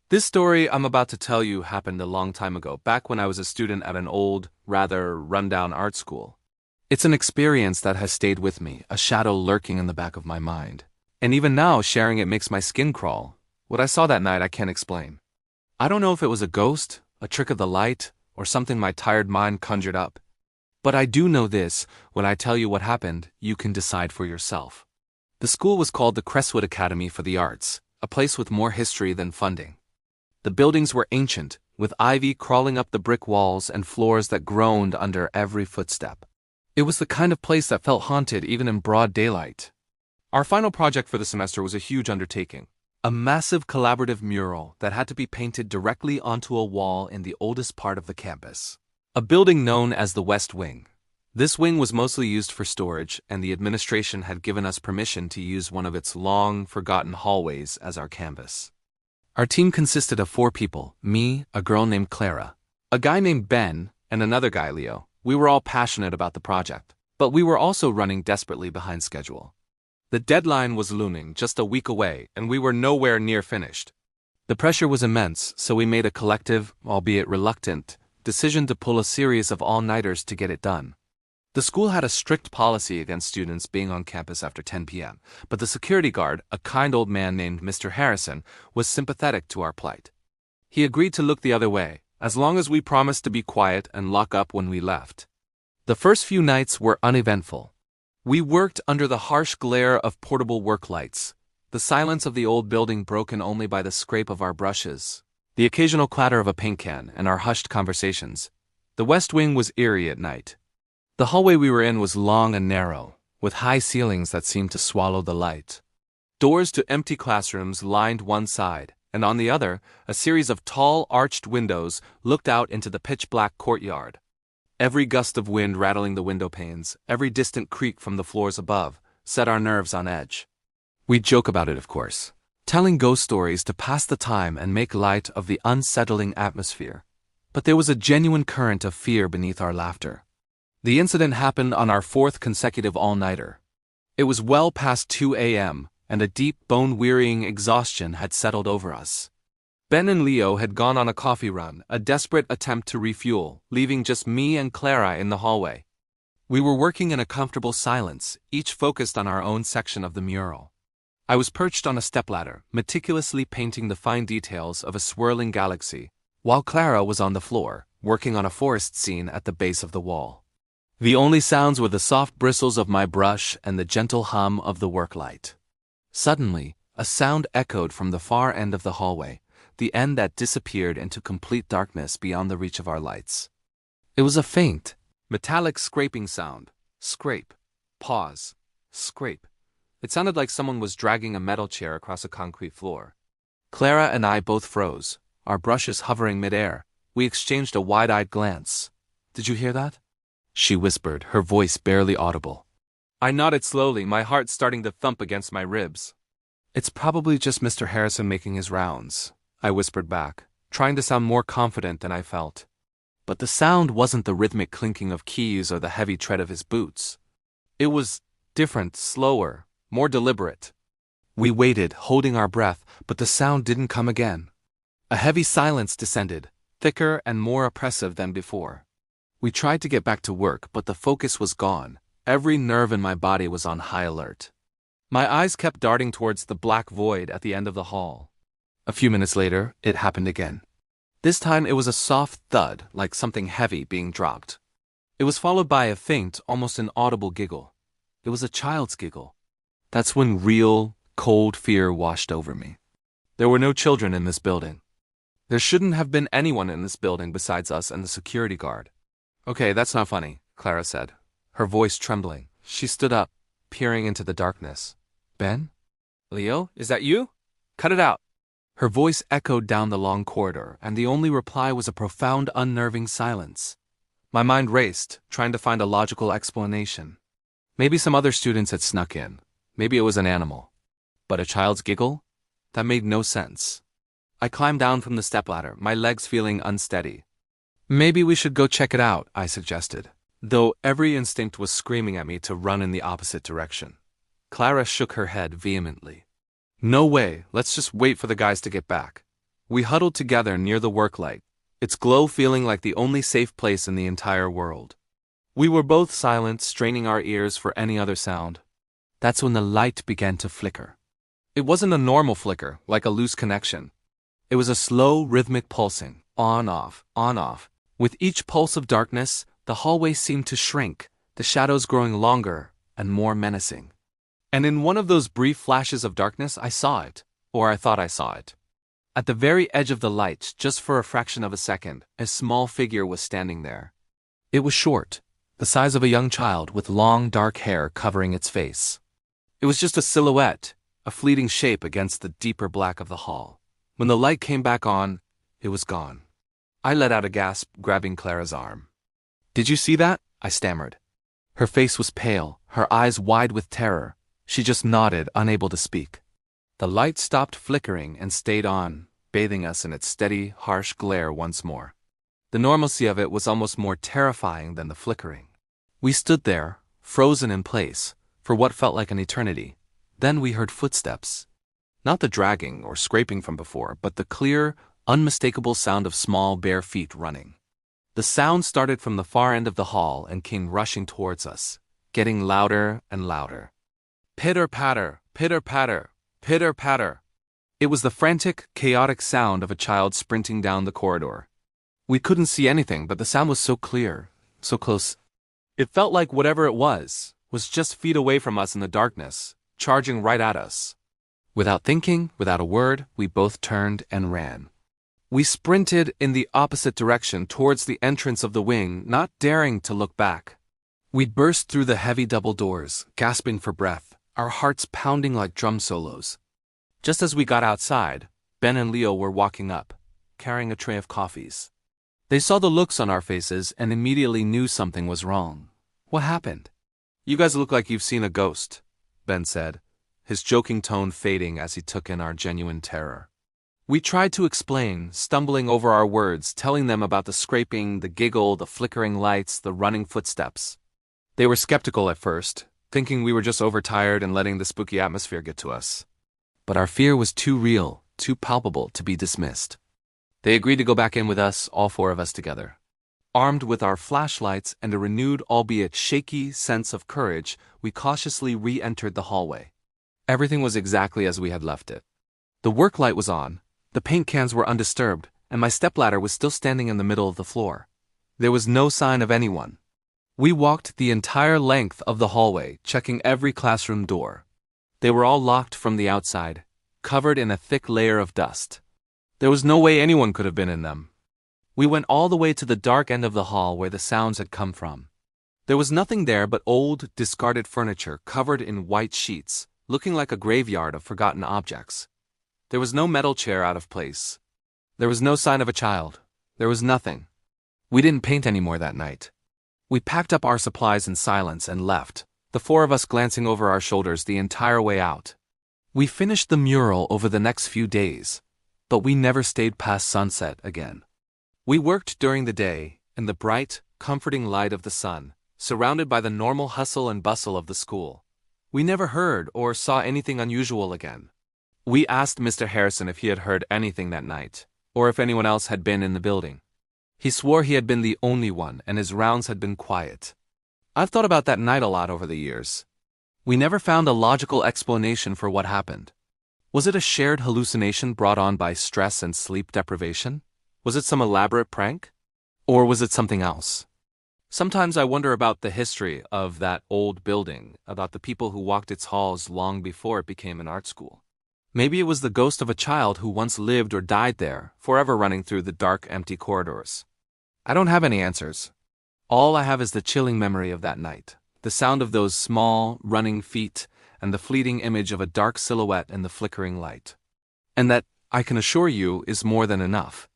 This story I'm about to tell you happened a long time ago, back when I was a student at an old, rather rundown art school. It's an experience that has stayed with me, a shadow lurking in the back of my mind. And even now, sharing it makes my skin crawl. What I saw that night I can't explain. I don't know if it was a ghost, a trick of the light, or something my tired mind conjured up. But I do know this: when I tell you what happened, you can decide for yourself. The school was called the Crestwood Academy for the Arts, a place with more history than funding. The buildings were ancient, with ivy crawling up the brick walls and floors that groaned under every footstep. It was the kind of place that felt haunted even in broad daylight. Our final project for the semester was a huge undertaking. A massive collaborative mural that had to be painted directly onto a wall in the oldest part of the campus. A building known as the West Wing. This wing was mostly used for storage, and the administration had given us permission to use one of its long, forgotten hallways as our canvas. Our team consisted of 4 people: me, a girl named Clara, a guy named Ben, and another guy, Leo. We were all passionate about the project, but we were also running desperately behind schedule. The deadline was looming, just a week away, and we were nowhere near finished. The pressure was immense, so we made a collective, albeit reluctant, decision to pull a series of all-nighters to get it done. The school had a strict policy against students being on campus after 10 p.m., but the security guard, a kind old man named Mr. Harrison, was sympathetic to our plight. He agreed to look the other way, as long as we promised to be quiet and lock up when we left. The first few nights were uneventful. We worked under the harsh glare of portable work lights, the silence of the old building broken only by the scrape of our brushes, the occasional clatter of a paint can, and our hushed conversations. The West Wing was eerie at night. The hallway we were in was long and narrow, with high ceilings that seemed to swallow the light. Doors to empty classrooms lined one side, and on the other, a series of tall, arched windows looked out into the pitch-black courtyard. Every gust of wind rattling the window panes, every distant creak from the floors above, set our nerves on edge. We'd joke about it, of course, telling ghost stories to pass the time and make light of the unsettling atmosphere. But there was a genuine current of fear beneath our laughter. The incident happened on our 4th consecutive all-nighter. It was well past 2 a.m., and a deep, bone-wearying exhaustion had settled over us. Ben and Leo had gone on a coffee run, a desperate attempt to refuel, leaving just me and Clara in the hallway. We were working in a comfortable silence, each focused on our own section of the mural. I was perched on a stepladder, meticulously painting the fine details of a swirling galaxy, while Clara was on the floor, working on a forest scene at the base of the wall. The only sounds were the soft bristles of my brush and the gentle hum of the work light. Suddenly, a sound echoed from the far end of the hallway, the end that disappeared into complete darkness beyond the reach of our lights. It was a faint, metallic scraping sound. Scrape. Pause. Scrape. It sounded like someone was dragging a metal chair across a concrete floor. Clara and I both froze, our brushes hovering midair. We exchanged a wide-eyed glance. "Did you hear that?" she whispered, her voice barely audible. I nodded slowly, my heart starting to thump against my ribs. "It's probably just Mr. Harrison making his rounds," I whispered back, trying to sound more confident than I felt. But the sound wasn't the rhythmic clinking of keys or the heavy tread of his boots. It was different, slower, more deliberate. We waited, holding our breath, but the sound didn't come again. A heavy silence descended, thicker and more oppressive than before. We tried to get back to work, but the focus was gone. Every nerve in my body was on high alert. My eyes kept darting towards the black void at the end of the hall. A few minutes later, it happened again. This time it was a soft thud, like something heavy being dropped. It was followed by a faint, almost inaudible giggle. It was a child's giggle. That's when real, cold fear washed over me. There were no children in this building. There shouldn't have been anyone in this building besides us and the security guard. "Okay, that's not funny," Clara said, her voice trembling. She stood up, peering into the darkness. "Ben? Leo, is that you? Cut it out." Her voice echoed down the long corridor, and the only reply was a profound, unnerving silence. My mind raced, trying to find a logical explanation. Maybe some other students had snuck in. Maybe it was an animal. But a child's giggle? That made no sense. I climbed down from the stepladder, my legs feeling unsteady. "Maybe we should go check it out," I suggested, though every instinct was screaming at me to run in the opposite direction. Clara shook her head vehemently. "No way, let's just wait for the guys to get back. We huddled together near the work light, its glow feeling like the only safe place in the entire world. We were both silent, straining our ears for any other sound. That's when the light began to flicker. It wasn't a normal flicker, like a loose connection. It was a slow, rhythmic pulsing, on-off, on-off. With each pulse of darkness, the hallway seemed to shrink, the shadows growing longer and more menacing. And in one of those brief flashes of darkness, I saw it, or I thought I saw it. At the very edge of the light, just for a fraction of a second, a small figure was standing there. It was short, the size of a young child with long dark hair covering its face. It was just a silhouette, a fleeting shape against the deeper black of the hall. When the light came back on, it was gone. I let out a gasp, grabbing Clara's arm. "Did you see that?" I stammered. Her face was pale, her eyes wide with terror. She just nodded, unable to speak. The light stopped flickering and stayed on, bathing us in its steady, harsh glare once more. The normalcy of it was almost more terrifying than the flickering. We stood there, frozen in place, for what felt like an eternity. Then we heard footsteps. Not the dragging or scraping from before, but the clear, unmistakable sound of small, bare feet running. The sound started from the far end of the hall and came rushing towards us, getting louder and louder. Pitter-patter, pitter-patter, pitter-patter. It was the frantic, chaotic sound of a child sprinting down the corridor. We couldn't see anything, but the sound was so clear, so close. It felt like whatever it was just feet away from us in the darkness, charging right at us. Without thinking, without a word, we both turned and ran. We sprinted in the opposite direction towards the entrance of the wing, not daring to look back. We burst through the heavy double doors, gasping for breath, our hearts pounding like drum solos. Just as we got outside, Ben and Leo were walking up, carrying a tray of coffees. They saw the looks on our faces and immediately knew something was wrong. What happened? "You guys look like you've seen a ghost," Ben said, his joking tone fading as he took in our genuine terror. We tried to explain, stumbling over our words, telling them about the scraping, the giggle, the flickering lights, the running footsteps. They were skeptical at first, thinking we were just overtired and letting the spooky atmosphere get to us. But our fear was too real, too palpable to be dismissed. They agreed to go back in with us, all four of us together. Armed with our flashlights and a renewed, albeit shaky, sense of courage, we cautiously re-entered the hallway. Everything was exactly as we had left it. The work light was on, the paint cans were undisturbed, and my stepladder was still standing in the middle of the floor. There was no sign of anyone. We walked the entire length of the hallway, checking every classroom door. They were all locked from the outside, covered in a thick layer of dust. There was no way anyone could have been in them. We went all the way to the dark end of the hall where the sounds had come from. There was nothing there but old, discarded furniture covered in white sheets, looking like a graveyard of forgotten objects. There was no metal chair out of place. There was no sign of a child. There was nothing. We didn't paint anymore that night. We packed up our supplies in silence and left, the four of us glancing over our shoulders the entire way out. We finished the mural over the next few days, but we never stayed past sunset again. We worked during the day, in the bright, comforting light of the sun, surrounded by the normal hustle and bustle of the school. We never heard or saw anything unusual again. We asked Mr. Harrison if he had heard anything that night, or if anyone else had been in the building. He swore he had been the only one, and his rounds had been quiet. I've thought about that night a lot over the years. We never found a logical explanation for what happened. Was it a shared hallucination brought on by stress and sleep deprivation? Was it some elaborate prank? Or was it something else? Sometimes I wonder about the history of that old building, about the people who walked its halls long before it became an art school. Maybe it was the ghost of a child who once lived or died there, forever running through the dark, empty corridors. I don't have any answers. All I have is the chilling memory of that night, the sound of those small, running feet, and the fleeting image of a dark silhouette in the flickering light. And that, I can assure you, is more than enough.